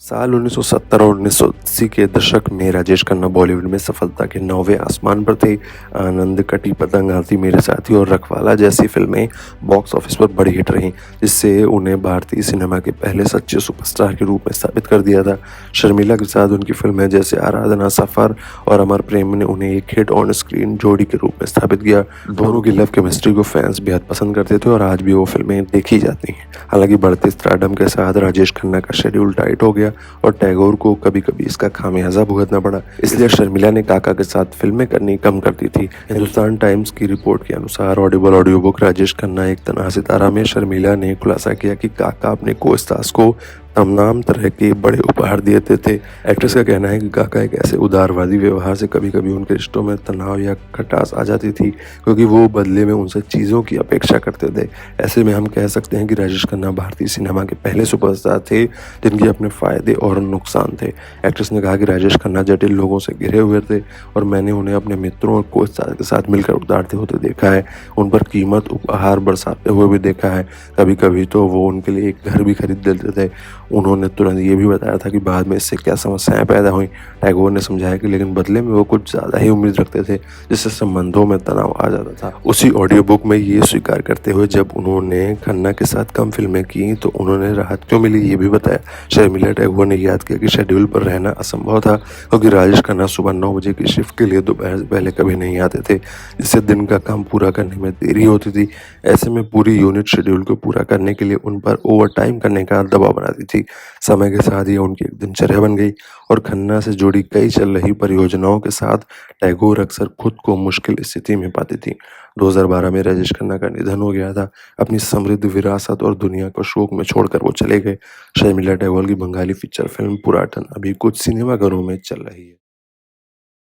साल 1970 और 1980 के दशक में राजेश खन्ना बॉलीवुड में सफलता के नौवें आसमान पर थे। आनंद, कटी पतंग, हाथी मेरे साथी और रखवाला जैसी फिल्में बॉक्स ऑफिस पर बड़ी हिट रहीं, जिससे उन्हें भारतीय सिनेमा के पहले सच्चे सुपरस्टार के रूप में स्थापित कर दिया था। शर्मिला के साथ उनकी फिल्में जैसे आराधना, सफर और अमर प्रेम ने उन्हें एक हिट ऑन स्क्रीन जोड़ी के रूप में स्थापित किया। दोनों की लव केमिस्ट्री को फैंस बेहद पसंद करते थे और आज भी वो फिल्में देखी जाती हैं। हालांकि बढ़ते स्टारडम के साथ राजेश खन्ना का शेड्यूल टाइट हो गया और टैगोर को कभी-कभी इसका खामियाजा भुगतना पड़ा। इसलिए शर्मिला ने काका के साथ फिल्में करनी कम कर दी थी। हिंदुस्तान टाइम्स की रिपोर्ट के अनुसार Audible audio book Rajesh Khanna एक तना सितारा में शर्मिला ने खुलासा किया कि काका अपने को-स्टार्स को तमाम तरह के बड़े उपहार देते थे। एक्ट्रेस का कहना है कि काका एक ऐसे उदारवादी व्यवहार से कभी-कभी उनके रिश्तों में तनाव या खटास आ जाती थी, क्योंकि वो बदले में उनसे चीज़ों की अपेक्षा करते थे। ऐसे में हम कह सकते हैं कि राजेश खन्ना भारतीय सिनेमा के पहले सुपरस्टार थे जिनके अपने फ़ायदे और नुकसान थे। एक्ट्रेस ने कहा कि राजेश खन्ना जटिल लोगों से घिरे हुए थे और मैंने उन्हें अपने मित्रों और को-स्टार के साथ मिलकर उतारते होते देखा है। उन पर कीमत उपहार बरसाते हुए भी देखा है। कभी-कभी तो वो उनके लिए एक घर भी खरीद देते थे। उन्होंने तुरंत ये भी बताया था कि बाद में इससे क्या समस्याएँ पैदा हुईं। टैगोर ने समझाया कि लेकिन बदले में वो कुछ ज़्यादा ही उम्मीद रखते थे, जिससे संबंधों में तनाव आ जाता था। उसी ऑडियो बुक में ये स्वीकार करते हुए जब उन्होंने खन्ना के साथ कम फिल्में की तो उन्होंने राहत क्यों मिली ये भी बताया। शर्मिला टैगोर ने याद किया कि शेड्यूल पर रहना असंभव था, क्योंकि राजेश खन्ना सुबह 9 बजे की शिफ्ट के लिए दोपहर से पहले कभी नहीं आते थे, जिससे दिन का काम पूरा करने में देरी होती थी। ऐसे में पूरी यूनिट शेड्यूल को पूरा करने के लिए उन पर ओवरटाइम करने का दबाव बनाती थी। समय के साथ ये उनकी एक दिनचर्या बन गई और खन्ना से जुड़ी कई चल रही परियोजनाओं के साथ टैगोर अक्सर खुद को मुश्किल स्थिति में पाती थी। 2012 में राजेश खन्ना का निधन हो गया था। अपनी समृद्ध विरासत और दुनिया को शोक में छोड़कर वो चले गए। शर्मिला टैगोर की बंगाली फीचर फिल्म पुराटन अभी कुछ सिनेमाघरों में चल रही है।